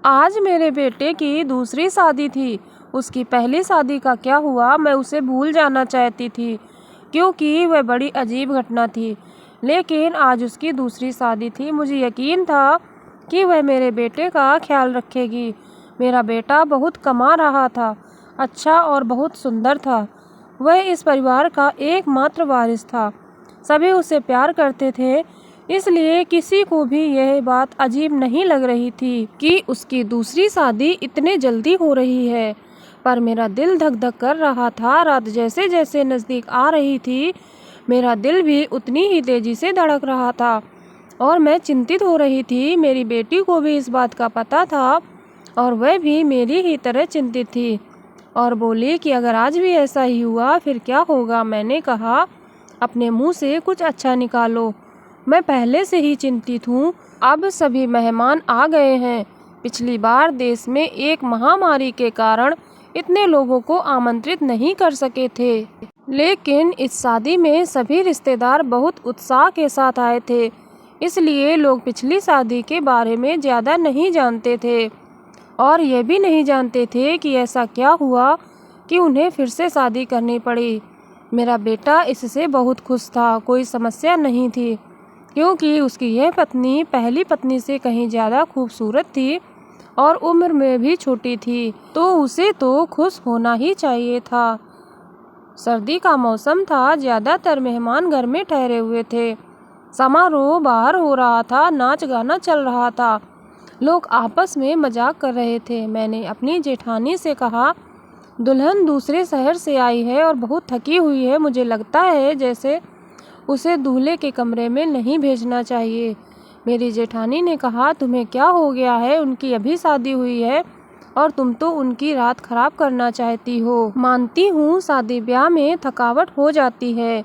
आज मेरे बेटे की दूसरी शादी थी। उसकी पहली शादी का क्या हुआ मैं उसे भूल जाना चाहती थी, क्योंकि वह बड़ी अजीब घटना थी। लेकिन आज उसकी दूसरी शादी थी। मुझे यकीन था कि वह मेरे बेटे का ख्याल रखेगी। मेरा बेटा बहुत कमा रहा था, अच्छा और बहुत सुंदर था। वह इस परिवार का एकमात्र वारिस था। सभी उसे प्यार करते थे, इसलिए किसी को भी यह बात अजीब नहीं लग रही थी कि उसकी दूसरी शादी इतने जल्दी हो रही है। पर मेरा दिल धक धक कर रहा था। रात जैसे जैसे नज़दीक आ रही थी, मेरा दिल भी उतनी ही तेजी से धड़क रहा था और मैं चिंतित हो रही थी। मेरी बेटी को भी इस बात का पता था और वह भी मेरी ही तरह चिंतित थी और बोली कि अगर आज भी ऐसा ही हुआ फिर क्या होगा। मैंने कहा, अपने मुंह से कुछ अच्छा निकालो, मैं पहले से ही चिंतित हूँ। अब सभी मेहमान आ गए हैं। पिछली बार देश में एक महामारी के कारण इतने लोगों को आमंत्रित नहीं कर सके थे, लेकिन इस शादी में सभी रिश्तेदार बहुत उत्साह के साथ आए थे। इसलिए लोग पिछली शादी के बारे में ज़्यादा नहीं जानते थे और ये भी नहीं जानते थे कि ऐसा क्या हुआ कि उन्हें फिर से शादी करनी पड़ी। मेरा बेटा इससे बहुत खुश था। कोई समस्या नहीं थी, क्योंकि उसकी यह पत्नी पहली पत्नी से कहीं ज़्यादा खूबसूरत थी और उम्र में भी छोटी थी, तो उसे तो खुश होना ही चाहिए था। सर्दी का मौसम था। ज़्यादातर मेहमान घर में ठहरे हुए थे। समारोह बाहर हो रहा था, नाच गाना चल रहा था, लोग आपस में मजाक कर रहे थे। मैंने अपनी जेठानी से कहा, दुल्हन दूसरे शहर से आई है और बहुत थकी हुई है। मुझे लगता है जैसे उसे दूल्हे के कमरे में नहीं भेजना चाहिए। मेरी जेठानी ने कहा, तुम्हें क्या हो गया है? उनकी अभी शादी हुई है और तुम तो उनकी रात खराब करना चाहती हो। मानती हूँ शादी ब्याह में थकावट हो जाती है,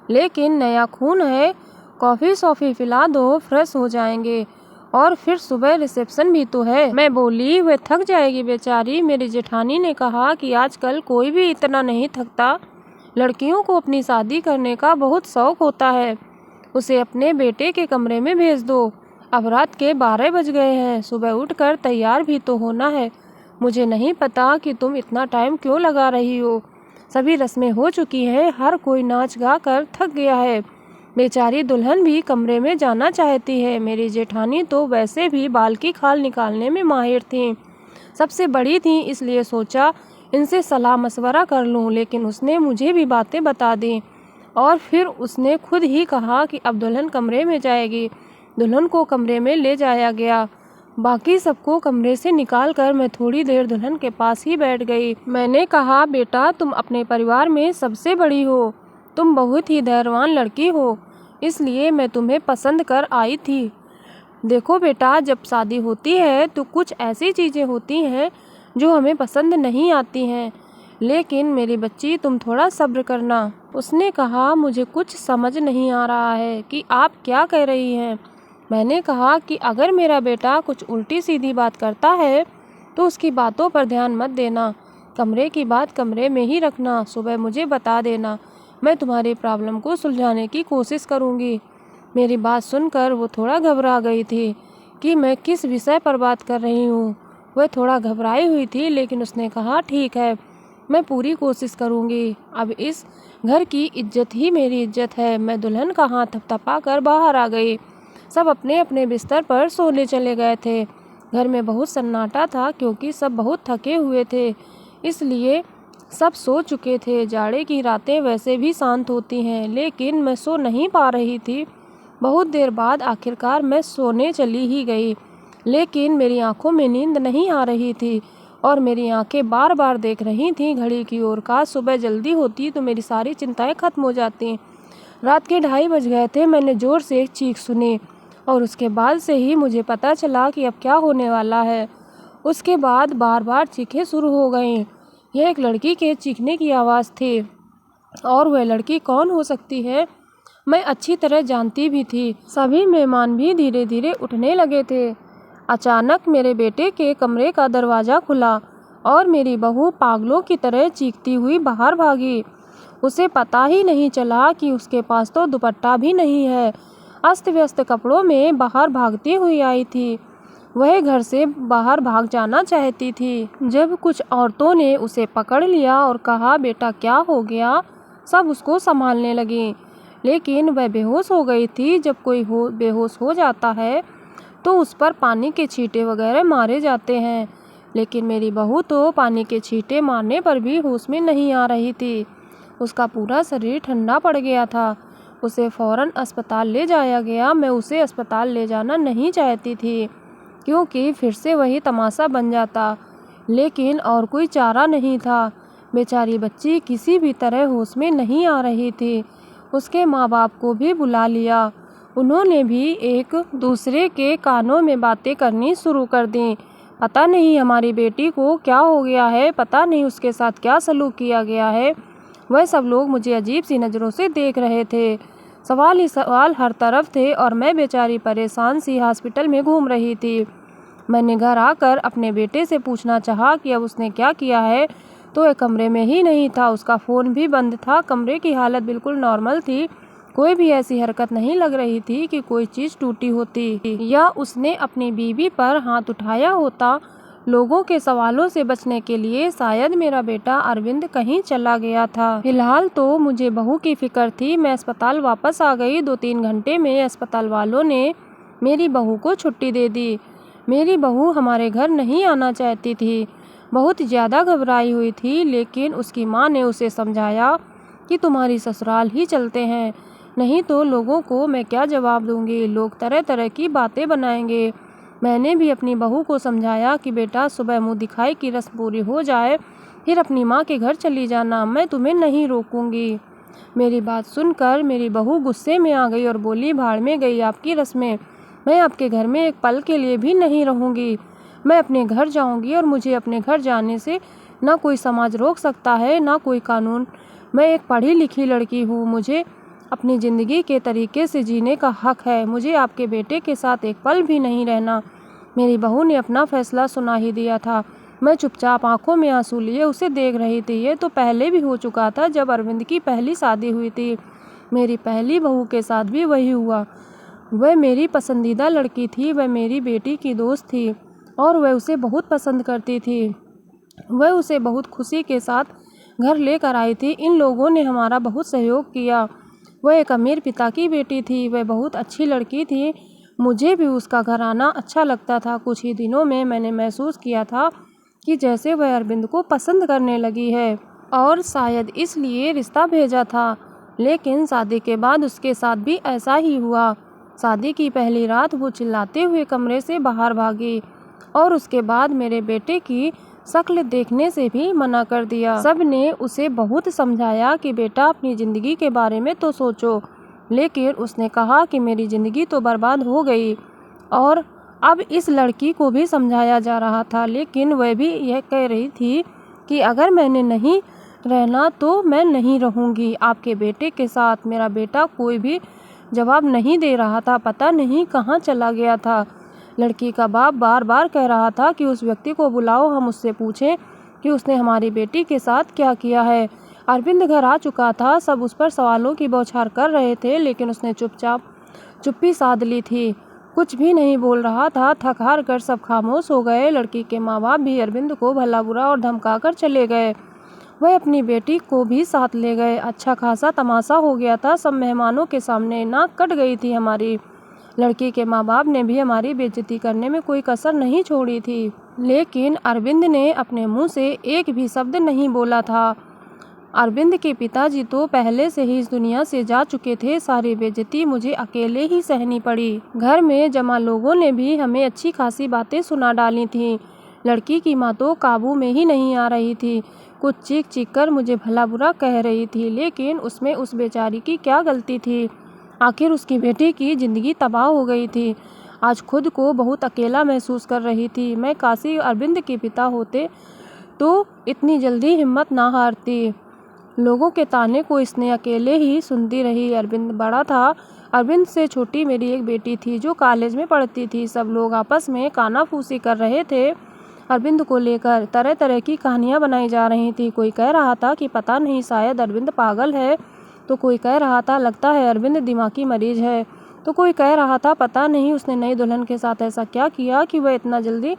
लेकिन नया खून है। कॉफ़ी सॉफ़ी पिला दो, फ्रेश हो जाएंगे और फिर सुबह रिसेप्शन भी तो है। मैं बोली, वह थक जाएगी बेचारी। मेरी जेठानी ने कहा कि आजकल कोई भी इतना नहीं थकता। लड़कियों को अपनी शादी करने का बहुत शौक होता है। उसे अपने बेटे के कमरे में भेज दो। अब रात के 12 बज गए हैं, सुबह उठकर तैयार भी तो होना है। मुझे नहीं पता कि तुम इतना टाइम क्यों लगा रही हो। सभी रस्में हो चुकी हैं, हर कोई नाच गा कर थक गया है। बेचारी दुल्हन भी कमरे में जाना चाहती है। मेरी जेठानी तो वैसे भी बाल की खाल निकालने में माहिर थी, सबसे बड़ी थी, इसलिए सोचा इनसे सलाह मशवरा कर लूं। लेकिन उसने मुझे भी बातें बता दी और फिर उसने खुद ही कहा कि अब दुल्हन कमरे में जाएगी। दुल्हन को कमरे में ले जाया गया। बाकी सबको कमरे से निकालकर मैं थोड़ी देर दुल्हन के पास ही बैठ गई। मैंने कहा, बेटा तुम अपने परिवार में सबसे बड़ी हो, तुम बहुत ही धैर्यवान लड़की हो, इसलिए मैं तुम्हें पसंद कर आई थी। देखो बेटा, जब शादी होती है तो कुछ ऐसी चीज़ें होती हैं जो हमें पसंद नहीं आती हैं, लेकिन मेरी बच्ची तुम थोड़ा सब्र करना। उसने कहा, मुझे कुछ समझ नहीं आ रहा है कि आप क्या कह रही हैं। मैंने कहा कि अगर मेरा बेटा कुछ उल्टी सीधी बात करता है तो उसकी बातों पर ध्यान मत देना। कमरे की बात कमरे में ही रखना। सुबह मुझे बता देना, मैं तुम्हारी प्रॉब्लम को सुलझाने की कोशिश करूँगी। मेरी बात सुनकर वो थोड़ा घबरा गई थी कि मैं किस विषय पर बात कर रही हूँ। वह थोड़ा घबराई हुई थी, लेकिन उसने कहा, ठीक है, मैं पूरी कोशिश करूँगी। अब इस घर की इज्जत ही मेरी इज्जत है। मैं दुल्हन का हाथ थपथपा कर बाहर आ गई। सब अपने अपने बिस्तर पर सोने चले गए थे। घर में बहुत सन्नाटा था, क्योंकि सब बहुत थके हुए थे, इसलिए सब सो चुके थे। जाड़े की रातें वैसे भी शांत होती हैं, लेकिन मैं सो नहीं पा रही थी। बहुत देर बाद आखिरकार मैं सोने चली ही गई, लेकिन मेरी आंखों में नींद नहीं आ रही थी और मेरी आंखें बार बार देख रही थीं घड़ी की ओर। काश सुबह जल्दी होती तो मेरी सारी चिंताएं खत्म हो जाती। रात के 2:30 बज गए थे। मैंने ज़ोर से एक चीख सुनी और उसके बाद से ही मुझे पता चला कि अब क्या होने वाला है। उसके बाद बार बार चीखें शुरू हो गईं। यह एक लड़की के चीखने की आवाज़ थी और वह लड़की कौन हो सकती है मैं अच्छी तरह जानती भी थी। सभी मेहमान भी धीरे धीरे उठने लगे थे। अचानक मेरे बेटे के कमरे का दरवाज़ा खुला और मेरी बहू पागलों की तरह चीखती हुई बाहर भागी। उसे पता ही नहीं चला कि उसके पास तो दुपट्टा भी नहीं है। अस्त व्यस्त कपड़ों में बाहर भागती हुई आई थी। वह घर से बाहर भाग जाना चाहती थी। जब कुछ औरतों ने उसे पकड़ लिया और कहा, बेटा क्या हो गया, सब उसको संभालने लगी, लेकिन वह बेहोश हो गई थी। जब कोई बेहोश हो जाता है तो उस पर पानी के छींटे वगैरह मारे जाते हैं, लेकिन मेरी बहू तो पानी के छींटे मारने पर भी होश में नहीं आ रही थी। उसका पूरा शरीर ठंडा पड़ गया था। उसे फौरन अस्पताल ले जाया गया। मैं उसे अस्पताल ले जाना नहीं चाहती थी, क्योंकि फिर से वही तमाशा बन जाता, लेकिन और कोई चारा नहीं था। बेचारी बच्ची किसी भी तरह होश में नहीं आ रही थी। उसके माँ बाप को भी बुला लिया। उन्होंने भी एक दूसरे के कानों में बातें करनी शुरू कर दी। पता नहीं हमारी बेटी को क्या हो गया है, पता नहीं उसके साथ क्या सलूक किया गया है। वह सब लोग मुझे अजीब सी नज़रों से देख रहे थे। सवाल ही सवाल हर तरफ थे और मैं बेचारी परेशान सी हॉस्पिटल में घूम रही थी। मैंने घर आकर अपने बेटे से पूछना चाहा कि अब उसने क्या किया है, तो वह कमरे में ही नहीं था। उसका फ़ोन भी बंद था। कमरे की हालत बिल्कुल नॉर्मल थी। कोई भी ऐसी हरकत नहीं लग रही थी कि कोई चीज़ टूटी होती या उसने अपनी बीवी पर हाथ उठाया होता। लोगों के सवालों से बचने के लिए शायद मेरा बेटा अरविंद कहीं चला गया था। फिलहाल तो मुझे बहू की फिक्र थी। मैं अस्पताल वापस आ गई। 2-3 घंटे में अस्पताल वालों ने मेरी बहू को छुट्टी दे दी। मेरी बहू हमारे घर नहीं आना चाहती थी, बहुत ज़्यादा घबराई हुई थी, लेकिन उसकी माँ ने उसे समझाया कि तुम्हारी ससुराल ही चलते हैं, नहीं तो लोगों को मैं क्या जवाब दूंगी, लोग तरह तरह की बातें बनाएंगे। मैंने भी अपनी बहू को समझाया कि बेटा सुबह मुँह दिखाई की रस्म पूरी हो जाए फिर अपनी माँ के घर चली जाना, मैं तुम्हें नहीं रोकूंगी। मेरी बात सुनकर मेरी बहू गुस्से में आ गई और बोली, भाड़ में गई आपकी रस्में, मैं आपके घर में एक पल के लिए भी नहीं रहूंगी। मैं अपने घर जाऊंगी और मुझे अपने घर जाने से ना कोई समाज रोक सकता है ना कोई कानून। मैं एक पढ़ी लिखी लड़की हूँ, मुझे अपनी ज़िंदगी के तरीके से जीने का हक है। मुझे आपके बेटे के साथ एक पल भी नहीं रहना। मेरी बहू ने अपना फैसला सुना ही दिया था। मैं चुपचाप आंखों में आंसू लिए उसे देख रही थी। ये तो पहले भी हो चुका था जब अरविंद की पहली शादी हुई थी। मेरी पहली बहू के साथ भी वही हुआ। वह मेरी पसंदीदा लड़की थी, वह मेरी बेटी की दोस्त थी और वह उसे बहुत पसंद करती थी। वह उसे बहुत खुशी के साथ घर लेकर आई थी। इन लोगों ने हमारा बहुत सहयोग किया। वह एक अमीर पिता की बेटी थी। वह बहुत अच्छी लड़की थी। मुझे भी उसका घर आना अच्छा लगता था। कुछ ही दिनों में मैंने महसूस किया था कि जैसे वह अरविंद को पसंद करने लगी है और शायद इसलिए रिश्ता भेजा था। लेकिन शादी के बाद उसके साथ भी ऐसा ही हुआ। शादी की पहली रात वो चिल्लाते हुए कमरे से बाहर भागी और उसके बाद मेरे बेटे की शक्ल देखने से भी मना कर दिया। सब ने उसे बहुत समझाया कि बेटा अपनी ज़िंदगी के बारे में तो सोचो, लेकिन उसने कहा कि मेरी ज़िंदगी तो बर्बाद हो गई। और अब इस लड़की को भी समझाया जा रहा था, लेकिन वह भी यह कह रही थी कि अगर मैंने नहीं रहना तो मैं नहीं रहूँगी आपके बेटे के साथ। मेरा बेटा कोई भी जवाब नहीं दे रहा था, पता नहीं कहाँ चला गया था। लड़की का बाप बार बार कह रहा था कि उस व्यक्ति को बुलाओ, हम उससे पूछें कि उसने हमारी बेटी के साथ क्या किया है। अरविंद घर आ चुका था। सब उस पर सवालों की बौछार कर रहे थे, लेकिन उसने चुप्पी साध ली थी, कुछ भी नहीं बोल रहा था। थक हार कर सब खामोश हो गए। लड़की के माँ बाप भी अरविंद को भला बुरा और धमका कर चले गए। वह अपनी बेटी को भी साथ ले गए। अच्छा खासा तमाशा हो गया था। सब मेहमानों के सामने नाक कट गई थी हमारी। लड़की के माँ बाप ने भी हमारी बेइज्जती करने में कोई कसर नहीं छोड़ी थी, लेकिन अरविंद ने अपने मुंह से एक भी शब्द नहीं बोला था। अरविंद के पिताजी तो पहले से ही इस दुनिया से जा चुके थे। सारी बेइज्जती मुझे अकेले ही सहनी पड़ी। घर में जमा लोगों ने भी हमें अच्छी खासी बातें सुना डाली थीं। लड़की की माँ तो काबू में ही नहीं आ रही थी, कुछ चीख चीख कर मुझे भला बुरा कह रही थी, लेकिन उसमें उस बेचारी की क्या गलती थी। आखिर उसकी बेटी की ज़िंदगी तबाह हो गई थी। आज खुद को बहुत अकेला महसूस कर रही थी। मैं काशी अरविंद के पिता होते तो इतनी जल्दी हिम्मत ना हारती। लोगों के ताने को इसने अकेले ही सुनती रही। अरविंद बड़ा था। अरविंद से छोटी मेरी एक बेटी थी जो कॉलेज में पढ़ती थी। सब लोग आपस में कानाफूसी कर रहे थे। अरविंद को लेकर तरह तरह की कहानियाँ बनाई जा रही थी। कोई कह रहा था कि पता नहीं शायद अरविंद पागल है, तो कोई कह रहा था लगता है अरविंद दिमागी मरीज है। तो कोई कह रहा था पता नहीं उसने नई दुल्हन के साथ ऐसा क्या किया कि वह इतना जल्दी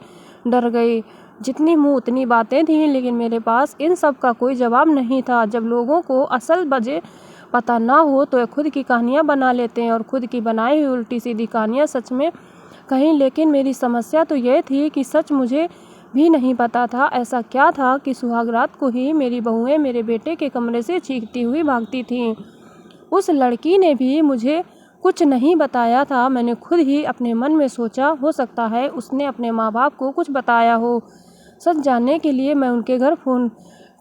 डर गई। जितनी मुँह उतनी बातें थीं, लेकिन मेरे पास इन सब का कोई जवाब नहीं था। जब लोगों को असल वजह पता ना हो तो वे खुद की कहानियाँ बना लेते हैं और खुद की बनाई हुई उल्टी सीधी कहानियाँ सच में कहीं। लेकिन मेरी समस्या तो यह थी कि सच मुझे भी नहीं पता था ऐसा क्या था कि सुहाग रात को ही मेरी बहुएं मेरे बेटे के कमरे से चीखती हुई भागती थीं। उस लड़की ने भी मुझे कुछ नहीं बताया था। मैंने खुद ही अपने मन में सोचा, हो सकता है उसने अपने माँ बाप को कुछ बताया हो। सच जानने के लिए मैं उनके घर फ़ोन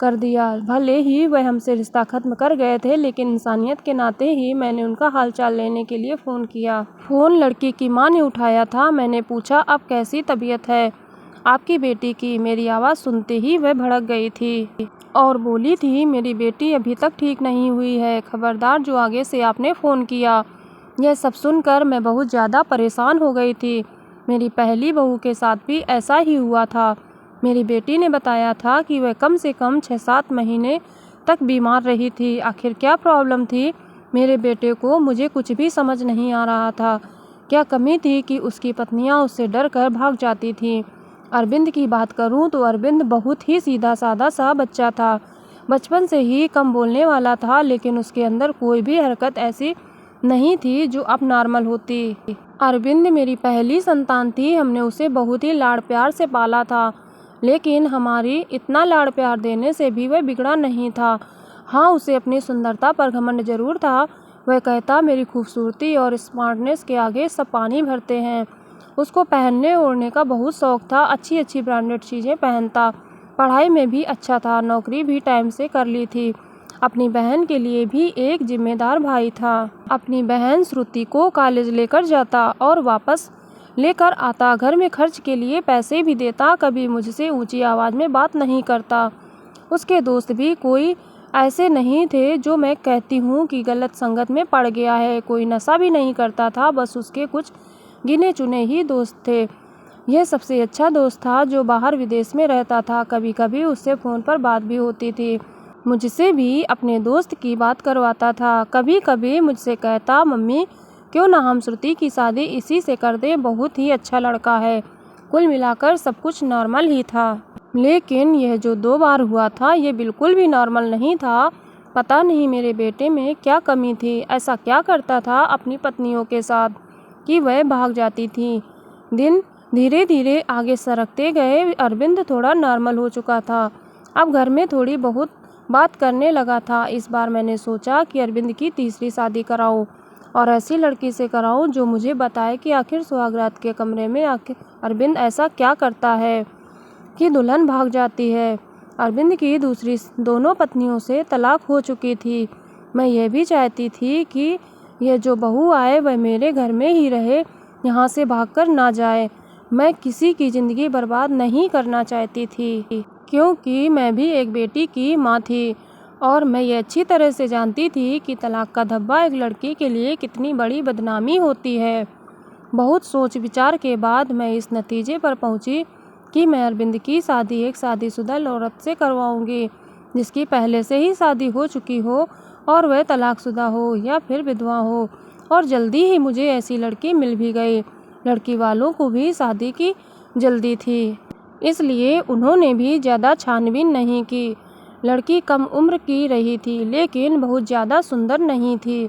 कर दिया। भले ही वह हमसे रिश्ता ख़त्म कर गए थे, लेकिन इंसानियत के नाते ही मैंने उनका हालचाल लेने के लिए फ़ोन किया। फ़ोन लड़की की माँ ने उठाया था। मैंने पूछा, अब कैसी तबीयत है आपकी बेटी की? मेरी आवाज़ सुनते ही वह भड़क गई थी और बोली थी, मेरी बेटी अभी तक ठीक नहीं हुई है। खबरदार जो आगे से आपने फ़ोन किया। यह सब सुनकर मैं बहुत ज़्यादा परेशान हो गई थी। मेरी पहली बहू के साथ भी ऐसा ही हुआ था। मेरी बेटी ने बताया था कि वह कम से कम 6-7 महीने तक बीमार रही थी। आखिर क्या प्रॉब्लम थी मेरे बेटे को? मुझे कुछ भी समझ नहीं आ रहा था। क्या कमी थी कि उसकी पत्नियां उससे डर कर भाग जाती थीं? अरविंद की बात करूं तो अरविंद बहुत ही सीधा साधा सा बच्चा था। बचपन से ही कम बोलने वाला था, लेकिन उसके अंदर कोई भी हरकत ऐसी नहीं थी जो अब नॉर्मल होती। अरविंद मेरी पहली संतान थी। हमने उसे बहुत ही लाड़ प्यार से पाला था, लेकिन हमारी इतना लाड़ प्यार देने से भी वह बिगड़ा नहीं था। हाँ, उसे अपनी सुंदरता पर घमंड जरूर था। वह कहता, मेरी खूबसूरती और स्मार्टनेस के आगे सब पानी भरते हैं। उसको पहनने ओढ़ने का बहुत शौक था। अच्छी अच्छी ब्रांडेड चीज़ें पहनता। पढ़ाई में भी अच्छा था। नौकरी भी टाइम से कर ली थी। अपनी बहन के लिए भी एक जिम्मेदार भाई था। अपनी बहन श्रुति को कॉलेज लेकर जाता और वापस लेकर आता। घर में खर्च के लिए पैसे भी देता। कभी मुझसे ऊंची आवाज़ में बात नहीं करता। उसके दोस्त भी कोई ऐसे नहीं थे जो मैं कहती हूँ कि गलत संगत में पड़ गया है। कोई नशा भी नहीं करता था। बस उसके कुछ गिने चुने ही दोस्त थे। यह सबसे अच्छा दोस्त था जो बाहर विदेश में रहता था। कभी कभी उससे फ़ोन पर बात भी होती थी। मुझसे भी अपने दोस्त की बात करवाता था। कभी कभी मुझसे कहता, मम्मी क्यों ना हम श्रुति की शादी इसी से कर दें, बहुत ही अच्छा लड़का है। कुल मिलाकर सब कुछ नॉर्मल ही था। लेकिन यह जो 2 बार हुआ था, यह बिल्कुल भी नॉर्मल नहीं था। पता नहीं मेरे बेटे में क्या कमी थी। ऐसा क्या करता था अपनी पत्नियों के साथ कि वह भाग जाती थी। दिन धीरे धीरे आगे सरकते गए। अरविंद थोड़ा नॉर्मल हो चुका था। अब घर में थोड़ी बहुत बात करने लगा था। इस बार मैंने सोचा कि अरविंद की तीसरी शादी कराऊं और ऐसी लड़की से कराऊं जो मुझे बताए कि आखिर सुहागरात के कमरे में आखिर अरविंद ऐसा क्या करता है कि दुल्हन भाग जाती है। अरविंद की दूसरी दोनों पत्नियों से तलाक हो चुकी थी। मैं यह भी चाहती थी कि यह जो बहू आए वह मेरे घर में ही रहे, यहाँ से भागकर ना जाए। मैं किसी की ज़िंदगी बर्बाद नहीं करना चाहती थी, क्योंकि मैं भी एक बेटी की माँ थी और मैं ये अच्छी तरह से जानती थी कि तलाक का धब्बा एक लड़की के लिए कितनी बड़ी बदनामी होती है। बहुत सोच विचार के बाद मैं इस नतीजे पर पहुंची कि मैं अरविंद की शादी एक शादीशुदा औरत से करवाऊंगी, जिसकी पहले से ही शादी हो चुकी हो और वह तलाकशुदा हो या फिर विधवा हो। और जल्दी ही मुझे ऐसी लड़की मिल भी गई। लड़की वालों को भी शादी की जल्दी थी, इसलिए उन्होंने भी ज़्यादा छानबीन नहीं की। लड़की कम उम्र की रही थी, लेकिन बहुत ज़्यादा सुंदर नहीं थी।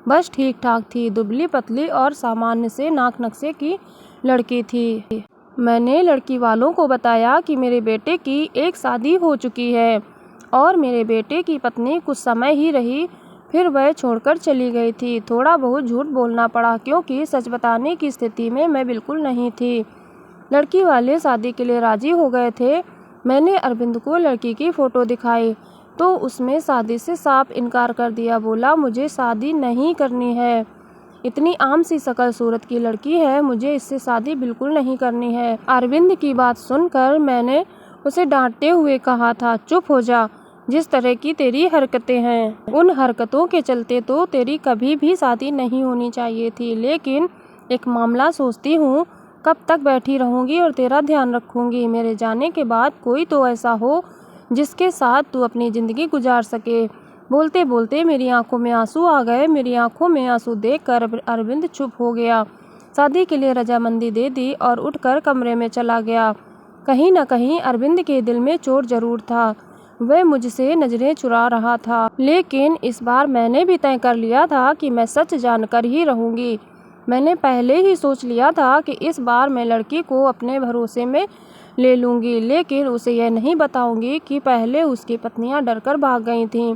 बस ठीक ठाक थी। दुबली पतली और सामान्य से नाक नक्शे की लड़की थी। मैंने लड़की वालों को बताया कि मेरे बेटे की एक शादी हो चुकी है और मेरे बेटे की पत्नी कुछ समय ही रही, फिर वह छोड़कर चली गई थी। थोड़ा बहुत झूठ बोलना पड़ा, क्योंकि सच बताने की स्थिति में मैं बिल्कुल नहीं थी। लड़की वाले शादी के लिए राजी हो गए थे। मैंने अरविंद को लड़की की फ़ोटो दिखाई तो उसमें शादी से साफ इनकार कर दिया। बोला, मुझे शादी नहीं करनी है। इतनी आम सी शकल सूरत की लड़की है, मुझे इससे शादी बिल्कुल नहीं करनी है। अरविंद की बात सुनकर मैंने उसे डांटते हुए कहा था, चुप हो जा। जिस तरह की तेरी हरकतें हैं, उन हरकतों के चलते तो तेरी कभी भी शादी नहीं होनी चाहिए थी। लेकिन एक मामला सोचती हूँ, कब तक बैठी रहूँगी और तेरा ध्यान रखूँगी। मेरे जाने के बाद कोई तो ऐसा हो जिसके साथ तू अपनी ज़िंदगी गुजार सके। बोलते बोलते मेरी आंखों में आंसू आ गए। मेरी आंखों में आंसू देखकर अरविंद चुप हो गया, शादी के लिए रजामंदी दे दी और उठकर कमरे में चला गया। कहीं न कहीं अरविंद के दिल में चोट जरूर था। वह मुझसे नजरें चुरा रहा था, लेकिन इस बार मैंने भी तय कर लिया था कि मैं सच जानकर ही रहूंगी। मैंने पहले ही सोच लिया था कि इस बार मैं लड़की को अपने भरोसे में ले लूंगी, लेकिन उसे यह नहीं बताऊंगी कि पहले उसकी पत्नियां डरकर भाग गई थीं।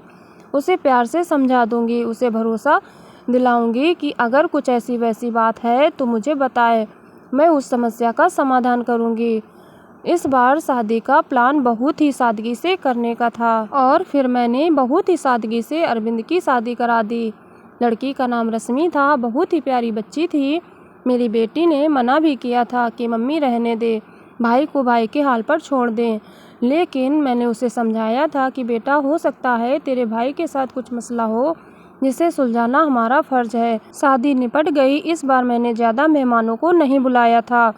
उसे प्यार से समझा दूंगी, उसे भरोसा दिलाऊंगी कि अगर कुछ ऐसी वैसी बात है तो मुझे बताए, मैं उस समस्या का समाधान करूंगी। इस बार शादी का प्लान बहुत ही सादगी से करने का था और फिर मैंने बहुत ही सादगी से अरविंद की शादी करा दी। लड़की का नाम रश्मि था, बहुत ही प्यारी बच्ची थी। मेरी बेटी ने मना भी किया था कि मम्मी रहने दे, भाई को भाई के हाल पर छोड़ दें, लेकिन मैंने उसे समझाया था कि बेटा, हो सकता है तेरे भाई के साथ कुछ मसला हो जिसे सुलझाना हमारा फर्ज है। शादी निपट गई। इस बार मैंने ज़्यादा मेहमानों को नहीं बुलाया था।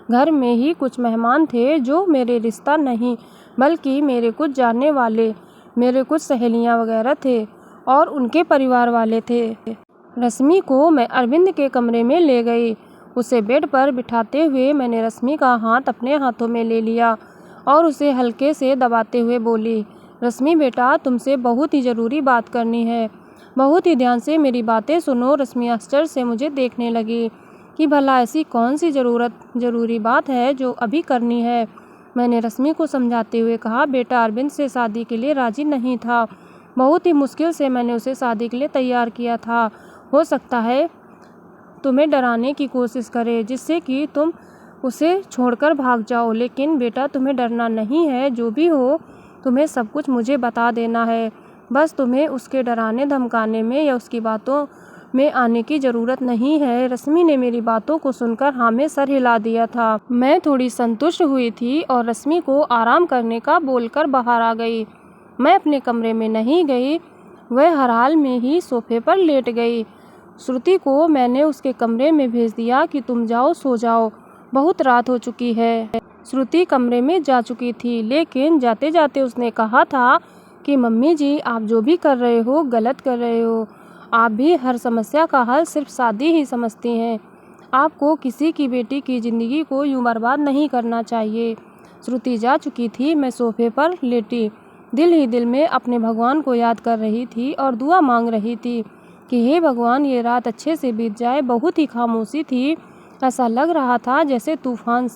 घर में ही कुछ मेहमान थे जो मेरे रिश्ता नहीं बल्कि मेरे कुछ जानने वाले, मेरे कुछ सहेलियां वगैरह थे और उनके परिवार वाले थे। रश्मि को मैं अरविंद के कमरे में ले गई। उसे बेड पर बिठाते हुए मैंने रश्मि का हाथ अपने हाथों में ले लिया और उसे हल्के से दबाते हुए बोली, रश्मि बेटा, तुमसे बहुत ही ज़रूरी बात करनी है, बहुत ही ध्यान से मेरी बातें सुनो। रश्मि आश्चर्य से मुझे देखने लगी कि भला ऐसी कौन सी ज़रूरी बात है जो अभी करनी है। मैंने रश्मि को समझाते हुए कहा, बेटा, अरविंद से शादी के लिए राजी नहीं था। बहुत ही मुश्किल से मैंने उसे शादी के लिए तैयार किया था। हो सकता है तुम्हें डराने की कोशिश करे जिससे कि तुम उसे छोड़कर भाग जाओ, लेकिन बेटा, तुम्हें डरना नहीं है। जो भी हो, तुम्हें सब कुछ मुझे बता देना है। बस तुम्हें उसके डराने धमकाने में या उसकी बातों में आने की ज़रूरत नहीं है। रश्मि ने मेरी बातों को सुनकर हाँ में सर हिला दिया था। मैं थोड़ी संतुष्ट हुई थी और रश्मि को आराम करने का बोलकर बाहर आ गई। मैं अपने कमरे में नहीं गई, वह हर हाल में ही सोफे पर लेट गई। श्रुति को मैंने उसके कमरे में भेज दिया कि तुम जाओ, सो जाओ, बहुत रात हो चुकी है। श्रुति कमरे में जा चुकी थी, लेकिन जाते जाते उसने कहा था कि मम्मी जी, आप जो भी कर रहे हो गलत कर रहे हो। आप भी हर समस्या का हल सिर्फ शादी ही समझती हैं। आपको किसी की बेटी की ज़िंदगी को यूं बर्बाद नहीं करना चाहिए। श्रुति जा चुकी थी। मैं सोफे पर लेटी दिल ही दिल में अपने भगवान को याद कर रही थी और दुआ मांग रही थी कि हे भगवान, ये रात अच्छे से बीत जाए। बहुत ही खामोशी थी। ऐसा लग रहा था जैसे तूफान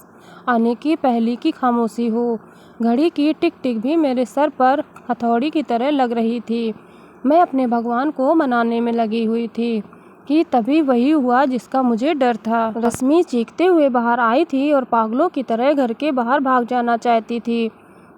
आने की पहली की खामोशी हो। घड़ी की टिक टिक भी मेरे सर पर हथौड़ी की तरह लग रही थी। मैं अपने भगवान को मनाने में लगी हुई थी कि तभी वही हुआ जिसका मुझे डर था। रश्मि चीखते हुए बाहर आई थी और पागलों की तरह घर के बाहर भाग जाना चाहती थी।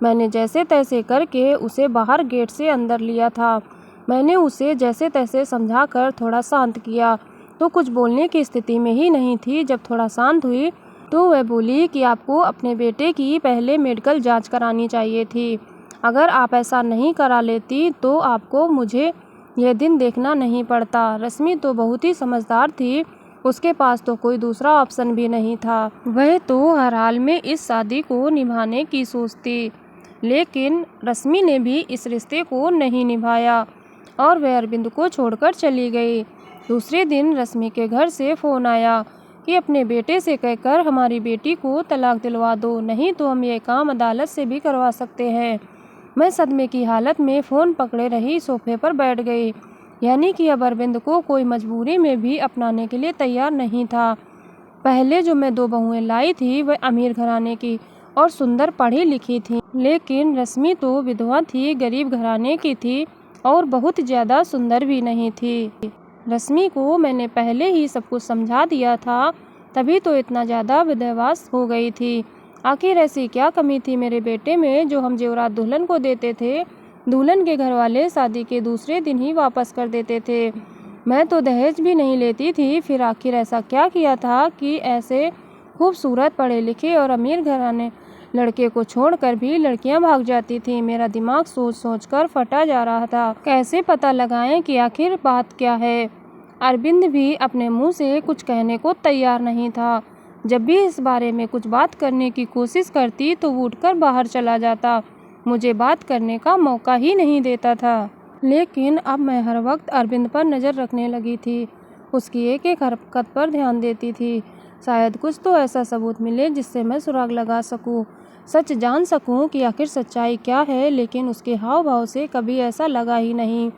मैंने जैसे तैसे करके उसे बाहर गेट से अंदर लिया था। मैंने उसे जैसे तैसे समझाकर थोड़ा शांत किया तो कुछ बोलने की स्थिति में ही नहीं थी। जब थोड़ा शांत हुई तो वह बोली कि आपको अपने बेटे की पहले मेडिकल जांच करानी चाहिए थी। अगर आप ऐसा नहीं करा लेती तो आपको मुझे यह दिन देखना नहीं पड़ता। रश्मि तो बहुत ही समझदार थी, उसके पास तो कोई दूसरा ऑप्शन भी नहीं था। वह तो हर हाल में इस शादी को निभाने की सोचती, लेकिन रश्मि ने भी इस रिश्ते को नहीं निभाया और वह अरविंद को छोड़कर चली गई। दूसरे दिन रश्मि के घर से फ़ोन आया कि अपने बेटे से कहकर हमारी बेटी को तलाक दिलवा दो, नहीं तो हम ये काम अदालत से भी करवा सकते हैं। मैं सदमे की हालत में फ़ोन पकड़े रही सोफे पर बैठ गई। यानी कि अब अरविंद को कोई मजबूरी में भी अपनाने के लिए तैयार नहीं था। पहले जो मैं 2 बहुएं लाई थी वह अमीर घराने की और सुंदर पढ़ी लिखी थी, लेकिन रश्मि तो विधवा थी, गरीब घराने की थी और बहुत ज़्यादा सुंदर भी नहीं थी। रश्मि को मैंने पहले ही सब कुछ समझा दिया था, तभी तो इतना ज़्यादा विधवास हो गई थी। आखिर ऐसी क्या कमी थी मेरे बेटे में जो हम जेवरात दुल्हन को देते थे, दुल्हन के घर वाले शादी के दूसरे दिन ही वापस कर देते थे। मैं तो दहेज भी नहीं लेती थी। फिर आखिर ऐसा क्या किया था कि ऐसे खूबसूरत पढ़े लिखे और अमीर घराने लड़के को छोड़कर भी लड़कियां भाग जाती थी। मेरा दिमाग सोच सोच कर फटा जा रहा था। कैसे पता लगाएं कि आखिर बात क्या है। अरविंद भी अपने मुंह से कुछ कहने को तैयार नहीं था। जब भी इस बारे में कुछ बात करने की कोशिश करती तो वो उठकर बाहर चला जाता, मुझे बात करने का मौका ही नहीं देता था। लेकिन अब मैं हर वक्त अरविंद पर नज़र रखने लगी थी, उसकी एक एक हरकत पर ध्यान देती थी। शायद कुछ तो ऐसा सबूत मिले जिससे मैं सुराग लगा सकूं, सच जान सकूं कि आखिर सच्चाई क्या है। लेकिन उसके हाव भाव से कभी ऐसा लगा ही नहीं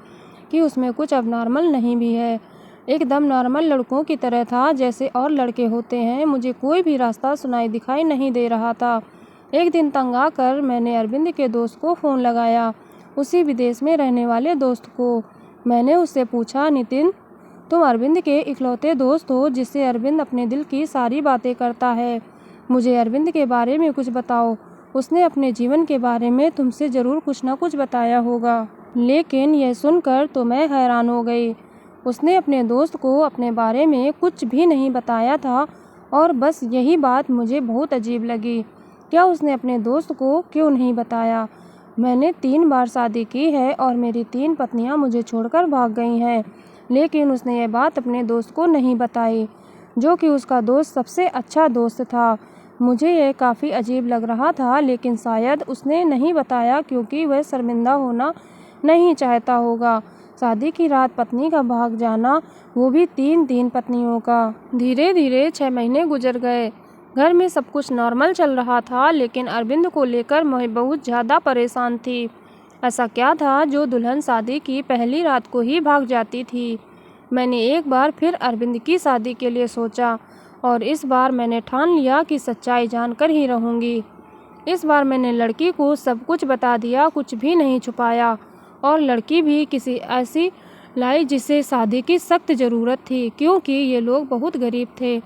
कि उसमें कुछ अब नॉर्मल नहीं भी है। एकदम नॉर्मल लड़कों की तरह था जैसे और लड़के होते हैं। मुझे कोई भी रास्ता सुनाई दिखाई नहीं दे रहा था। एक दिन तंग आकर मैंने अरविंद के दोस्त को फ़ोन लगाया, उसी विदेश में रहने वाले दोस्त को। मैंने उससे पूछा, नितिन, तुम अरविंद के इकलौते दोस्त हो जिससे अरविंद अपने दिल की सारी बातें करता है। मुझे अरविंद के बारे में कुछ बताओ। उसने अपने जीवन के बारे में तुमसे ज़रूर कुछ ना कुछ बताया होगा। लेकिन यह सुनकर तो मैं हैरान हो गई। उसने अपने दोस्त को अपने बारे में कुछ भी नहीं बताया था और बस यही बात मुझे बहुत अजीब लगी। क्या उसने अपने दोस्त को क्यों नहीं बताया? मैंने 3 बार शादी की है और मेरी 3 पत्नियां मुझे छोड़कर भाग गई हैं, लेकिन उसने यह बात अपने दोस्त को नहीं बताई, जो कि उसका दोस्त सबसे अच्छा दोस्त था। मुझे यह काफ़ी अजीब लग रहा था, लेकिन शायद उसने नहीं बताया क्योंकि वह शर्मिंदा होना नहीं चाहता होगा। शादी की रात पत्नी का भाग जाना, वो भी 3 पत्नियों का। धीरे धीरे 6 महीने गुजर गए। घर में सब कुछ नॉर्मल चल रहा था, लेकिन अरविंद को लेकर मैं बहुत ज़्यादा परेशान थी। ऐसा क्या था जो दुल्हन शादी की पहली रात को ही भाग जाती थी? मैंने एक बार फिर अरविंद की शादी के लिए सोचा और इस बार मैंने ठान लिया कि सच्चाई जानकर ही रहूँगी। इस बार मैंने लड़की को सब कुछ बता दिया, कुछ भी नहीं छुपाया। और लड़की भी किसी ऐसी लाई जिसे शादी की सख्त ज़रूरत थी, क्योंकि ये लोग बहुत गरीब थे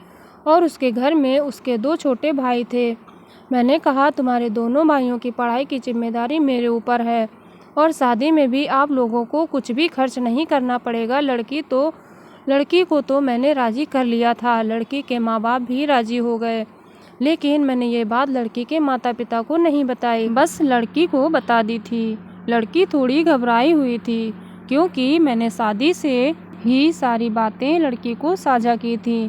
और उसके घर में उसके 2 छोटे भाई थे। मैंने कहा, तुम्हारे दोनों भाइयों की पढ़ाई की जिम्मेदारी मेरे ऊपर है और शादी में भी आप लोगों को कुछ भी खर्च नहीं करना पड़ेगा। लड़की को तो मैंने राज़ी कर लिया था, लड़की के माँ बाप भी राज़ी हो गए, लेकिन मैंने ये बात लड़की के माता पिता को नहीं बताई, बस लड़की को बता दी थी। लड़की थोड़ी घबराई हुई थी क्योंकि मैंने शादी से ही सारी बातें लड़की को साझा की थी।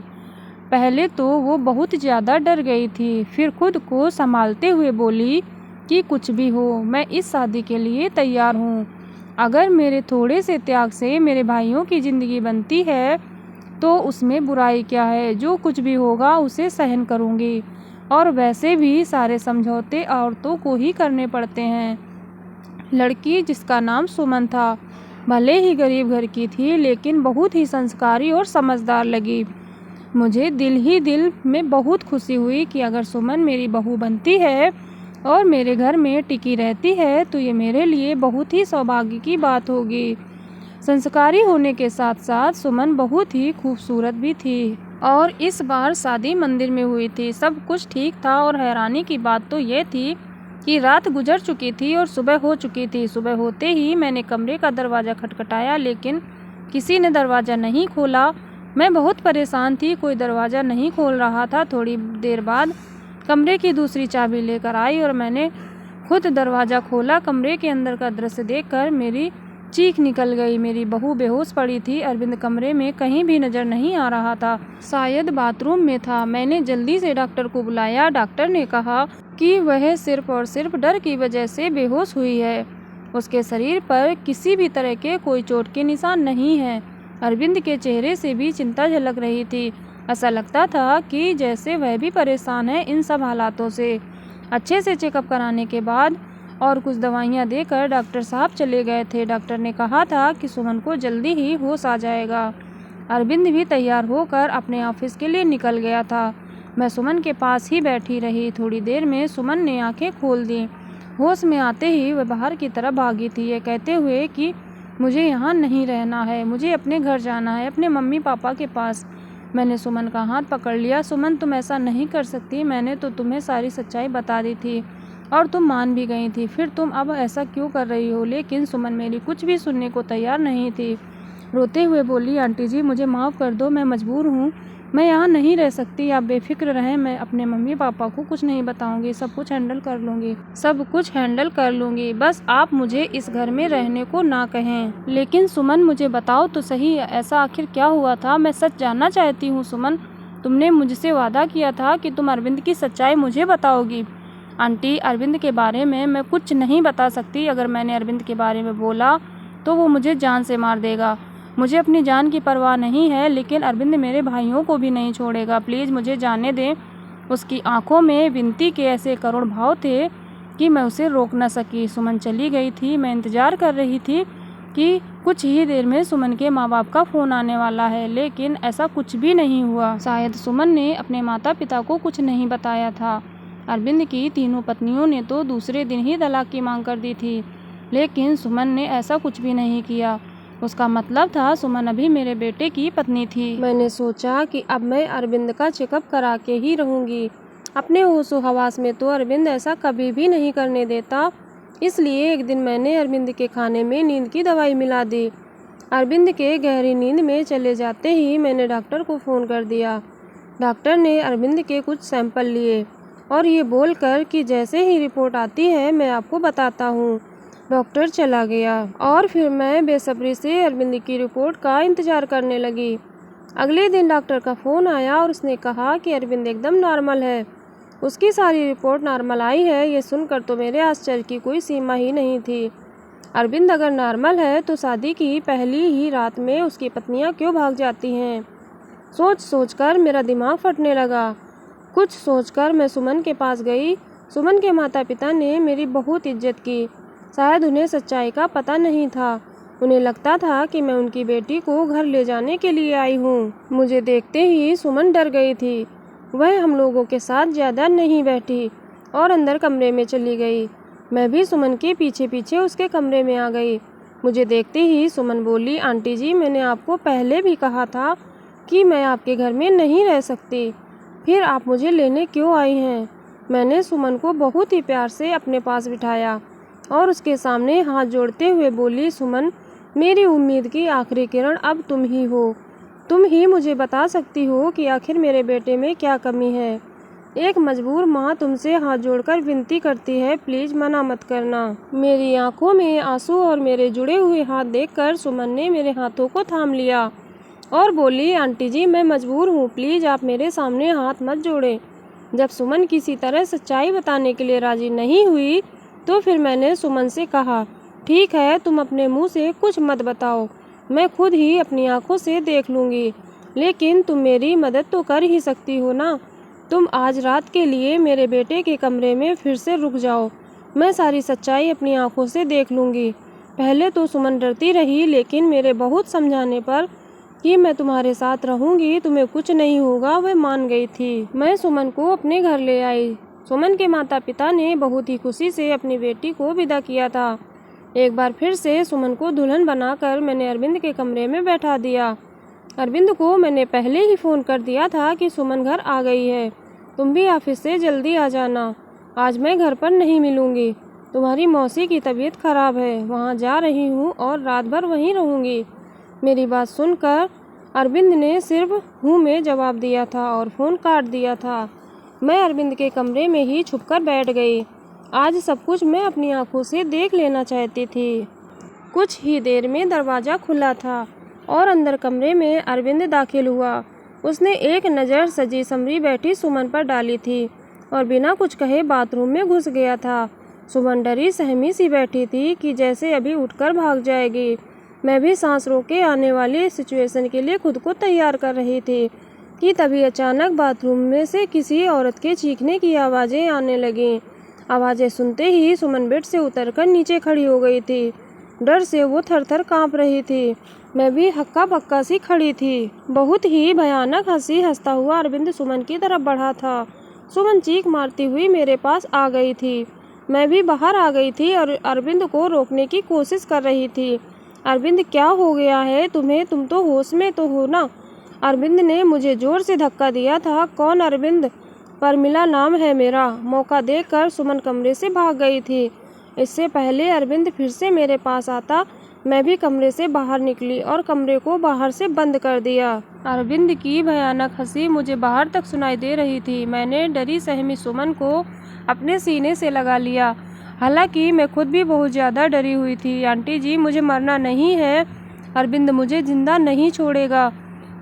पहले तो वो बहुत ज़्यादा डर गई थी, फिर खुद को संभालते हुए बोली कि कुछ भी हो, मैं इस शादी के लिए तैयार हूँ। अगर मेरे थोड़े से त्याग से मेरे भाइयों की ज़िंदगी बनती है तो उसमें बुराई क्या है? जो कुछ भी होगा उसे सहन करूँगी। और वैसे भी सारे समझौते औरतों को ही करने पड़ते हैं। लड़की, जिसका नाम सुमन था, भले ही गरीब घर की थी, लेकिन बहुत ही संस्कारी और समझदार लगी। मुझे दिल में बहुत खुशी हुई कि अगर सुमन मेरी बहू बनती है और मेरे घर में टिकी रहती है तो ये मेरे लिए बहुत ही सौभाग्य की बात होगी। संस्कारी होने के साथ साथ सुमन बहुत ही खूबसूरत भी थी और इस बार शादी मंदिर में हुई थी। सब कुछ ठीक था और हैरानी की बात तो ये थी कि रात गुजर चुकी थी और सुबह हो चुकी थी। सुबह होते ही मैंने कमरे का दरवाज़ा खटखटाया, लेकिन किसी ने दरवाज़ा नहीं खोला। मैं बहुत परेशान थी, कोई दरवाज़ा नहीं खोल रहा था। थोड़ी देर बाद कमरे की दूसरी चाबी लेकर आई और मैंने खुद दरवाज़ा खोला। कमरे के अंदर का दृश्य देखकर मेरी चीख निकल गई। मेरी बहू बेहोश पड़ी थी। अरविंद कमरे में कहीं भी नज़र नहीं आ रहा था, शायद बाथरूम में था। मैंने जल्दी से डॉक्टर को बुलाया। डॉक्टर ने कहा कि वह सिर्फ और सिर्फ डर की वजह से बेहोश हुई है। उसके शरीर पर किसी भी तरह के कोई चोट के निशान नहीं हैं। अरविंद के चेहरे से भी चिंता झलक रही थी। ऐसा लगता था कि जैसे वह भी परेशान है इन सब हालातों से। अच्छे से चेकअप कराने के बाद और कुछ दवाइयाँ देकर डॉक्टर साहब चले गए थे। डॉक्टर ने कहा था कि सुमन को जल्दी ही होश आ जाएगा। अरविंद भी तैयार होकर अपने ऑफिस के लिए निकल गया था। मैं सुमन के पास ही बैठी रही। थोड़ी देर में सुमन ने आंखें खोल दी। होश में आते ही वह बाहर की तरफ भागी थी, ये कहते हुए कि मुझे यहाँ नहीं रहना है, मुझे अपने घर जाना है, अपने मम्मी पापा के पास। मैंने सुमन का हाथ पकड़ लिया। सुमन, तुम ऐसा नहीं कर सकती। मैंने तो तुम्हें सारी सच्चाई बता दी थी और तुम मान भी गई थी, फिर तुम अब ऐसा क्यों कर रही हो? लेकिन सुमन मेरी कुछ भी सुनने को तैयार नहीं थी। रोते हुए बोली, आंटी जी, मुझे माफ़ कर दो, मैं मजबूर हूँ, मैं यहाँ नहीं रह सकती। आप बेफिक्र रहें, मैं अपने मम्मी पापा को कुछ नहीं बताऊँगी, सब कुछ हैंडल कर लूँगी। बस आप मुझे इस घर में रहने को ना कहें। लेकिन सुमन, मुझे बताओ तो सही, ऐसा आखिर क्या हुआ था? मैं सच जानना चाहती हूँ। सुमन, तुमने मुझसे वादा किया था कि तुम अरविंद की सच्चाई मुझे बताओगी। आंटी, अरविंद के बारे में मैं कुछ नहीं बता सकती। अगर मैंने अरविंद के बारे में बोला तो वो मुझे जान से मार देगा। मुझे अपनी जान की परवाह नहीं है, लेकिन अरविंद मेरे भाइयों को भी नहीं छोड़ेगा। प्लीज़ मुझे जाने दें। उसकी आंखों में विनती के ऐसे करुण भाव थे कि मैं उसे रोक न सकी। सुमन चली गई थी। मैं इंतज़ार कर रही थी कि कुछ ही देर में सुमन के माँ बाप का फ़ोन आने वाला है, लेकिन ऐसा कुछ भी नहीं हुआ। शायद सुमन ने अपने माता पिता को कुछ नहीं बताया था। अरविंद की तीनों पत्नियों ने तो दूसरे दिन ही तलाक की मांग कर दी थी, लेकिन सुमन ने ऐसा कुछ भी नहीं किया। उसका मतलब था सुमन अभी मेरे बेटे की पत्नी थी। मैंने सोचा कि अब मैं अरविंद का चेकअप करा के ही रहूँगी। अपने होशो हवास में तो अरविंद ऐसा कभी भी नहीं करने देता। इसलिए एक दिन मैंने अरविंद के खाने में नींद की दवाई मिला दी। अरविंद के गहरी नींद में चले जाते ही मैंने डॉक्टर को फ़ोन कर दिया। डॉक्टर ने अरविंद के कुछ सैंपल लिए और ये बोलकर कि जैसे ही रिपोर्ट आती है मैं आपको बताता हूँ, डॉक्टर चला गया। और फिर मैं बेसब्री से अरविंद की रिपोर्ट का इंतज़ार करने लगी। अगले दिन डॉक्टर का फ़ोन आया और उसने कहा कि अरविंद एकदम नॉर्मल है। उसकी सारी रिपोर्ट नॉर्मल आई है। ये सुनकर तो मेरे आश्चर्य की कोई सीमा ही नहीं थी। अरविंद अगर नॉर्मल है तो शादी की पहली ही रात में उसकी पत्नियां क्यों भाग जाती हैं? सोच सोचकर मेरा दिमाग फटने लगा। कुछ सोचकर मैं सुमन के पास गई। सुमन के माता पिता ने मेरी बहुत इज्जत की। शायद उन्हें सच्चाई का पता नहीं था। उन्हें लगता था कि मैं उनकी बेटी को घर ले जाने के लिए आई हूँ। मुझे देखते ही सुमन डर गई थी। वह हम लोगों के साथ ज़्यादा नहीं बैठी और अंदर कमरे में चली गई। मैं भी सुमन के पीछे पीछे उसके कमरे में आ गई। मुझे देखते ही सुमन बोली, आंटी जी, मैंने आपको पहले भी कहा था कि मैं आपके घर में नहीं रह सकती, फिर आप मुझे लेने क्यों आई हैं? मैंने सुमन को बहुत ही प्यार से अपने पास बिठाया और उसके सामने हाथ जोड़ते हुए बोली, सुमन, मेरी उम्मीद की आखिरी किरण अब तुम ही हो। तुम ही मुझे बता सकती हो कि आखिर मेरे बेटे में क्या कमी है। एक मजबूर माँ तुमसे हाथ जोड़कर विनती करती है, प्लीज़ मना मत करना। मेरी आंखों में आंसू और मेरे जुड़े हुए हाथ देखकर सुमन ने मेरे हाथों को थाम लिया और बोली, आंटी जी, मैं मजबूर हूँ, प्लीज़ आप मेरे सामने हाथ मत जोड़ें। जब सुमन किसी तरह सच्चाई बताने के लिए राजी नहीं हुई तो फिर मैंने सुमन से कहा, ठीक है, तुम अपने मुँह से कुछ मत बताओ, मैं खुद ही अपनी आंखों से देख लूँगी, लेकिन तुम मेरी मदद तो कर ही सकती हो ना। तुम आज रात के लिए मेरे बेटे के कमरे में फिर से रुक जाओ, मैं सारी सच्चाई अपनी आंखों से देख लूँगी। पहले तो सुमन डरती रही, लेकिन मेरे बहुत समझाने पर कि मैं तुम्हारे साथ रहूँगी, तुम्हें कुछ नहीं होगा, वह मान गई थी। मैं सुमन को अपने घर ले आई। सुमन के माता पिता ने बहुत ही खुशी से अपनी बेटी को विदा किया था। एक बार फिर से सुमन को दुल्हन बनाकर मैंने अरविंद के कमरे में बैठा दिया। अरविंद को मैंने पहले ही फ़ोन कर दिया था कि सुमन घर आ गई है, तुम भी ऑफिस से जल्दी आ जाना। आज मैं घर पर नहीं मिलूँगी, तुम्हारी मौसी की तबीयत खराब है, वहाँ जा रही हूँ और रात भर वहीं रहूँगी। मेरी बात सुनकर अरविंद ने सिर्फ हूँ में जवाब दिया था और फ़ोन काट दिया था। मैं अरविंद के कमरे में ही छुपकर बैठ गई। आज सब कुछ मैं अपनी आंखों से देख लेना चाहती थी। कुछ ही देर में दरवाज़ा खुला था और अंदर कमरे में अरविंद दाखिल हुआ। उसने एक नज़र सजी समरी बैठी सुमन पर डाली थी और बिना कुछ कहे बाथरूम में घुस गया था। सुमन डरी सहमी सी बैठी थी कि जैसे अभी उठकर भाग जाएगी। मैं भी सांस रोके आने वाली सिचुएशन के लिए खुद को तैयार कर रही थी कि तभी अचानक बाथरूम में से किसी औरत के चीखने की आवाज़ें आने लगीं। आवाज़ें सुनते ही सुमन बेड से उतरकर नीचे खड़ी हो गई थी। डर से वो थर-थर काँप रही थी। मैं भी हक्का बक्का सी खड़ी थी। बहुत ही भयानक हंसी हंसता हुआ अरविंद सुमन की तरफ बढ़ा था। सुमन चीख मारती हुई मेरे पास आ गई थी। मैं भी बाहर आ गई थी और अरविंद को रोकने की कोशिश कर रही थी। अरविंद, क्या हो गया है तुम्हें? तुम तो होश में तो हो ना? अरविंद ने मुझे जोर से धक्का दिया था। कौन अरविंद? परमिला नाम है मेरा। मौका देकर सुमन कमरे से भाग गई थी। इससे पहले अरविंद फिर से मेरे पास आता, मैं भी कमरे से बाहर निकली और कमरे को बाहर से बंद कर दिया। अरविंद की भयानक हंसी मुझे बाहर तक सुनाई दे रही थी। मैंने डरी सहमी सुमन को अपने सीने से लगा लिया। हालांकि मैं खुद भी बहुत ज़्यादा डरी हुई थी। आंटी जी, मुझे मरना नहीं है, अरविंद मुझे जिंदा नहीं छोड़ेगा।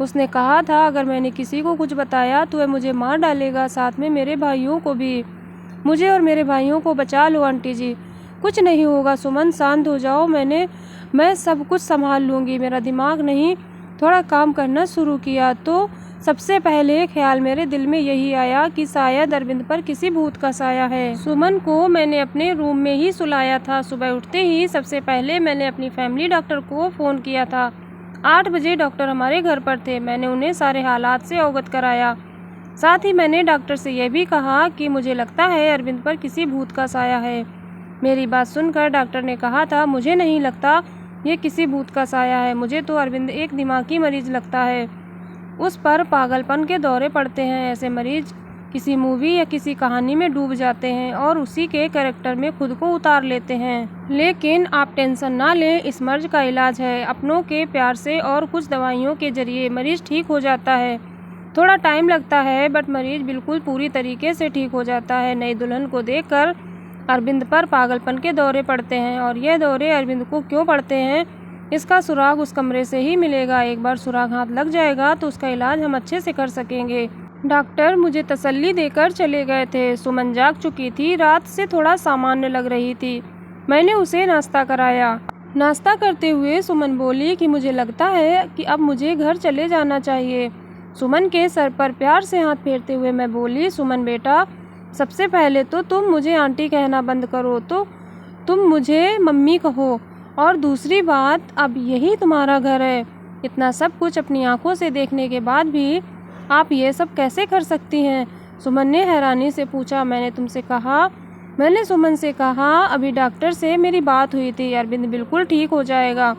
उसने कहा था अगर मैंने किसी को कुछ बताया तो वह मुझे मार डालेगा, साथ में मेरे भाइयों को भी। मुझे और मेरे भाइयों को बचा लो आंटी जी। कुछ नहीं होगा सुमन, शांत हो जाओ। मैं सब कुछ संभाल लूँगी। मेरा दिमाग नहीं थोड़ा काम करना शुरू किया तो सबसे पहले ख्याल मेरे दिल में यही आया कि शायद अरविंद पर किसी भूत का साया है। सुमन को मैंने अपने रूम में ही सुलाया था। सुबह उठते ही सबसे पहले मैंने अपनी फैमिली डॉक्टर को फ़ोन किया था। 8 बजे डॉक्टर हमारे घर पर थे। मैंने उन्हें सारे हालात से अवगत कराया। साथ ही मैंने डॉक्टर से यह भी कहा कि मुझे लगता है अरविंद पर किसी भूत का साया है। मेरी बात सुनकर डॉक्टर ने कहा था, मुझे नहीं लगता ये किसी भूत का साया है, मुझे तो अरविंद एक दिमागी मरीज लगता है। उस पर पागलपन के दौरे पड़ते हैं। ऐसे मरीज किसी मूवी या किसी कहानी में डूब जाते हैं और उसी के कैरेक्टर में खुद को उतार लेते हैं। लेकिन आप टेंशन ना लें, इस मर्ज का इलाज है। अपनों के प्यार से और कुछ दवाइयों के जरिए मरीज ठीक हो जाता है। थोड़ा टाइम लगता है बट मरीज बिल्कुल पूरी तरीके से ठीक हो जाता है। नई दुल्हन को देखकर अरविंद पर पागलपन के दौरे पड़ते हैं और यह दौरे अरविंद को क्यों पड़ते हैं, इसका सुराग उस कमरे से ही मिलेगा। एक बार सुराग हाथ लग जाएगा तो उसका इलाज हम अच्छे से कर सकेंगे। डॉक्टर मुझे तसल्ली देकर चले गए थे। सुमन जाग चुकी थी, रात से थोड़ा सामान्य लग रही थी। मैंने उसे नाश्ता कराया। नाश्ता करते हुए सुमन बोली कि मुझे लगता है कि अब मुझे घर चले जाना चाहिए। सुमन के सर पर प्यार से हाथ फेरते हुए मैं बोली, सुमन बेटा, सबसे पहले तो तुम मुझे आंटी कहना बंद करो, तो तुम मुझे मम्मी कहो। और दूसरी बात, अब यही तुम्हारा घर है। इतना सब कुछ अपनी आंखों से देखने के बाद भी आप ये सब कैसे कर सकती हैं? सुमन ने हैरानी से पूछा। मैंने सुमन से कहा, अभी डॉक्टर से मेरी बात हुई थी। अरविंद बिल्कुल ठीक हो जाएगा,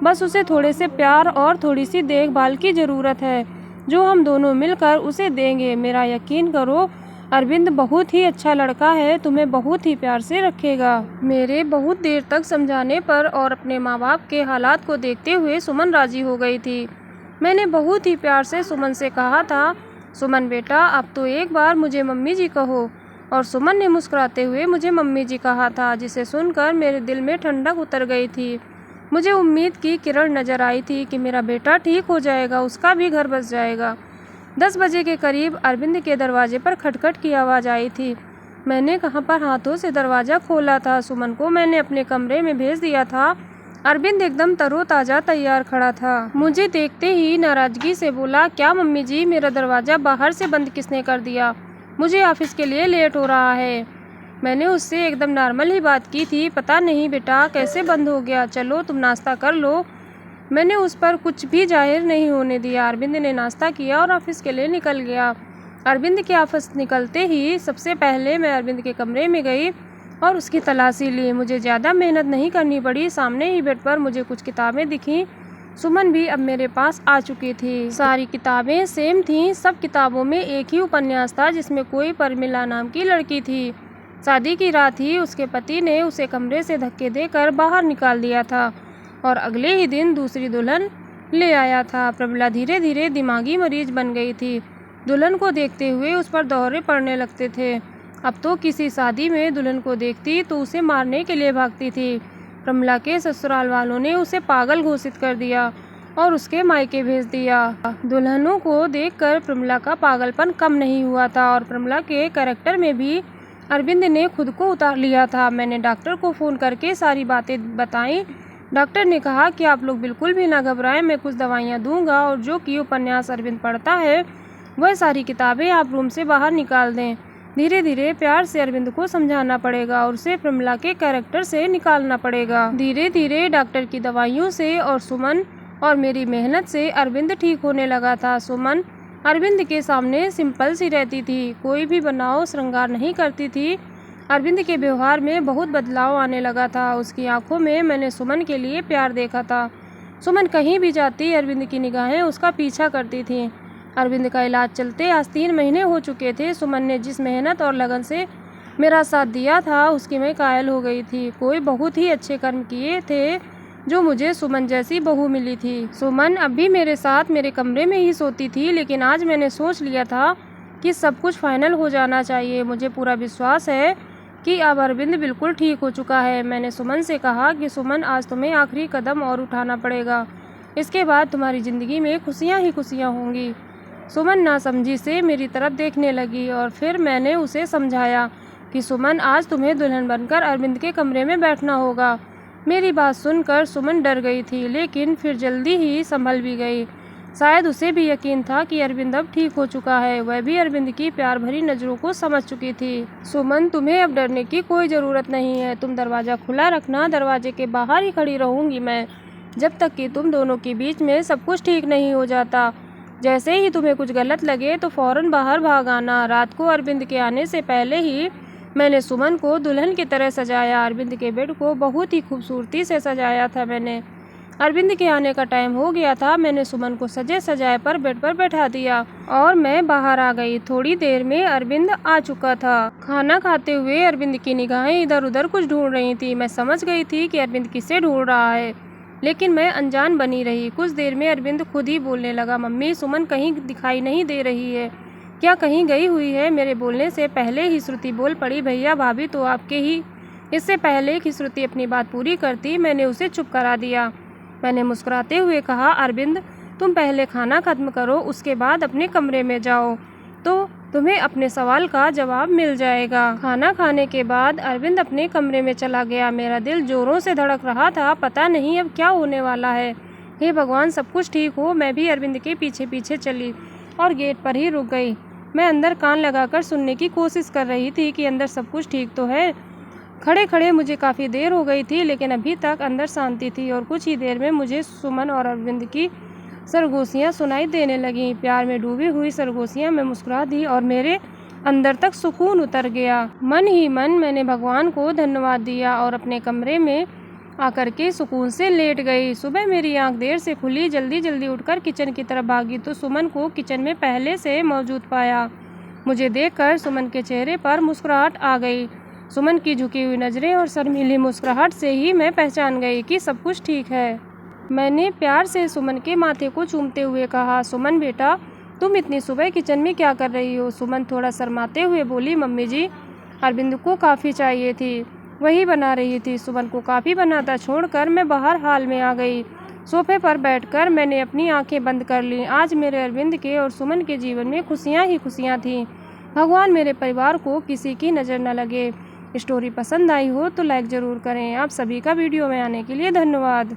बस उसे थोड़े से प्यार और थोड़ी सी देखभाल की ज़रूरत है जो हम दोनों मिलकर उसे देंगे। मेरा यकीन करो, अरविंद बहुत ही अच्छा लड़का है, तुम्हें बहुत ही प्यार से रखेगा। मेरे बहुत देर तक समझाने पर और अपने माँ बाप के हालात को देखते हुए सुमन राजी हो गई थी। मैंने बहुत ही प्यार से सुमन से कहा था, सुमन बेटा, अब तो एक बार मुझे मम्मी जी कहो। और सुमन ने मुस्कुराते हुए मुझे मम्मी जी कहा था, जिसे सुनकर मेरे दिल में ठंडक उतर गई थी। मुझे उम्मीद की किरण नजर आई थी कि मेरा बेटा ठीक हो जाएगा, उसका भी घर बस जाएगा। 10 बजे के करीब अरविंद के दरवाजे पर खटखट की आवाज़ आई थी। मैंने कहाँ पर हाथों से दरवाज़ा खोला था। सुमन को मैंने अपने कमरे में भेज दिया था। अरविंद एकदम तरोताज़ा तैयार खड़ा था। मुझे देखते ही नाराज़गी से बोला, क्या मम्मी जी, मेरा दरवाज़ा बाहर से बंद किसने कर दिया? मुझे ऑफिस के लिए लेट हो रहा है। मैंने उससे एकदम नॉर्मल ही बात की थी। पता नहीं बेटा कैसे बंद हो गया, चलो तुम नाश्ता कर लो। मैंने उस पर कुछ भी जाहिर नहीं होने दिया। अरविंद ने नाश्ता किया और ऑफिस के लिए निकल गया। अरविंद के ऑफिस निकलते ही सबसे पहले मैं अरविंद के कमरे में गई और उसकी तलाशी ली। मुझे ज़्यादा मेहनत नहीं करनी पड़ी। सामने ही बेड पर मुझे कुछ किताबें दिखीं। सुमन भी अब मेरे पास आ चुकी थी। सारी किताबें सेम थीं। सब किताबों में एक ही उपन्यास था जिसमें कोई परमिला नाम की लड़की थी। शादी की रात ही उसके पति ने उसे कमरे से धक्के देकर बाहर निकाल दिया था और अगले ही दिन दूसरी दुल्हन ले आया था। प्रमिला धीरे धीरे दिमागी मरीज बन गई थी। दुल्हन को देखते हुए उस पर दौरे पड़ने लगते थे। अब तो किसी शादी में दुल्हन को देखती तो उसे मारने के लिए भागती थी। प्रमिला के ससुराल वालों ने उसे पागल घोषित कर दिया और उसके मायके भेज दिया। दुल्हनों को देखकर प्रमिला का पागलपन कम नहीं हुआ था और प्रमिला के कैरेक्टर में भी अरविंद ने खुद को उतार लिया था। मैंने डॉक्टर को फ़ोन करके सारी बातें बताईं। डॉक्टर ने कहा कि आप लोग बिल्कुल भी ना घबराएं, मैं कुछ दवाइयाँ दूंगा और जो कि उपन्यास अरविंद पढ़ता है वह सारी किताबें आप रूम से बाहर निकाल दें। धीरे धीरे प्यार से अरविंद को समझाना पड़ेगा और उसे प्रमिला के कैरेक्टर से निकालना पड़ेगा। धीरे धीरे डॉक्टर की दवाइयों से और सुमन और मेरी मेहनत से अरविंद ठीक होने लगा था। सुमन अरविंद के सामने सिंपल सी रहती थी, कोई भी बनाव श्रृंगार नहीं करती थी। अरविंद के व्यवहार में बहुत बदलाव आने लगा था। उसकी आंखों में मैंने सुमन के लिए प्यार देखा था। सुमन कहीं भी जाती अरविंद की निगाहें उसका पीछा करती थीं। अरविंद का इलाज चलते आज 3 महीने हो चुके थे। सुमन ने जिस मेहनत और लगन से मेरा साथ दिया था उसकी मैं कायल हो गई थी। कोई बहुत ही अच्छे कर्म किए थे जो मुझे सुमन जैसी बहू मिली थी। सुमन अब भी मेरे साथ मेरे कमरे में ही सोती थी, लेकिन आज मैंने सोच लिया था कि सब कुछ फाइनल हो जाना चाहिए। मुझे पूरा विश्वास है कि अब अरविंद बिल्कुल ठीक हो चुका है। मैंने सुमन से कहा कि सुमन, आज तुम्हें आखिरी कदम और उठाना पड़ेगा। इसके बाद तुम्हारी ज़िंदगी में खुशियाँ ही खुशियाँ होंगी। सुमन नासमझी से मेरी तरफ देखने लगी और फिर मैंने उसे समझाया कि सुमन, आज तुम्हें दुल्हन बनकर अरविंद के कमरे में बैठना होगा। मेरी बात सुनकर सुमन डर गई थी, लेकिन फिर जल्दी ही संभल भी गई। शायद उसे भी यकीन था कि अरविंद अब ठीक हो चुका है। वह भी अरविंद की प्यार भरी नज़रों को समझ चुकी थी। सुमन, तुम्हें अब डरने की कोई ज़रूरत नहीं है। तुम दरवाज़ा खुला रखना, दरवाजे के बाहर ही खड़ी रहूँगी मैं, जब तक कि तुम दोनों के बीच में सब कुछ ठीक नहीं हो जाता। जैसे ही तुम्हें कुछ गलत लगे तो फ़ौरन बाहर भाग आना। रात को अरविंद के आने से पहले ही मैंने सुमन को दुल्हन की तरह सजाया। अरविंद के बेड को बहुत ही खूबसूरती से सजाया था मैंने। अरविंद के आने का टाइम हो गया था। मैंने सुमन को सजे सजाए पर बेड पर बैठा दिया और मैं बाहर आ गई। थोड़ी देर में अरविंद आ चुका था। खाना खाते हुए अरविंद की निगाहें इधर उधर कुछ ढूंढ रही थी। मैं समझ गई थी कि अरविंद किसे ढूंढ रहा है, लेकिन मैं अनजान बनी रही। कुछ देर में अरविंद खुद ही बोलने लगा, मम्मी, सुमन कहीं दिखाई नहीं दे रही है। क्या कहीं गई हुई है? मेरे बोलने से पहले ही श्रुति बोल पड़ी, भैया भाभी तो आपके ही। इससे पहले कि श्रुति अपनी बात पूरी करती, मैंने उसे चुप करा दिया। मैंने मुस्कुराते हुए कहा, अरविंद, तुम पहले खाना खत्म करो, उसके बाद अपने कमरे में जाओ तो तुम्हें अपने सवाल का जवाब मिल जाएगा। खाना खाने के बाद अरविंद अपने कमरे में चला गया। मेरा दिल जोरों से धड़क रहा था। पता नहीं अब क्या होने वाला है। हे भगवान, सब कुछ ठीक हो। मैं भी अरविंद के पीछे पीछे चली और गेट पर ही रुक गई। मैं अंदर कान लगाकर सुनने की कोशिश कर रही थी कि अंदर सब कुछ ठीक तो है। खड़े खड़े मुझे काफ़ी देर हो गई थी, लेकिन अभी तक अंदर शांति थी और कुछ ही देर में मुझे सुमन और अरविंद की सरगोशियाँ सुनाई देने लगीं। प्यार में डूबी हुई सरगोशियाँ। मैं मुस्कुरा दी और मेरे अंदर तक सुकून उतर गया। मन ही मन मैंने भगवान को धन्यवाद दिया और अपने कमरे में आकर के सुकून से लेट गई। सुबह मेरी आंख देर से खुली। जल्दी जल्दी उठकर किचन की तरफ भागी तो सुमन को किचन में पहले से मौजूद पाया। मुझे देखकर सुमन के चेहरे पर मुस्कुराहट आ गई। सुमन की झुकी हुई नज़रें और शर्मीली मुस्कुराहट से ही मैं पहचान गई कि सब कुछ ठीक है। मैंने प्यार से सुमन के माथे को चूमते हुए कहा, सुमन बेटा, तुम इतनी सुबह किचन में क्या कर रही हो? सुमन थोड़ा शर्माते हुए बोली, मम्मी जी, अरविंद को कॉफ़ी चाहिए थी, वही बना रही थी। सुमन को कॉफ़ी बनाता छोड़कर मैं बाहर हाल में आ गई। सोफे पर बैठकर मैंने अपनी आंखें बंद कर लीं। आज मेरे अरविंद के और सुमन के जीवन में खुशियाँ ही खुशियाँ थीं। भगवान मेरे परिवार को किसी की नज़र न लगे। स्टोरी पसंद आई हो तो लाइक ज़रूर करें। आप सभी का वीडियो में आने के लिए धन्यवाद।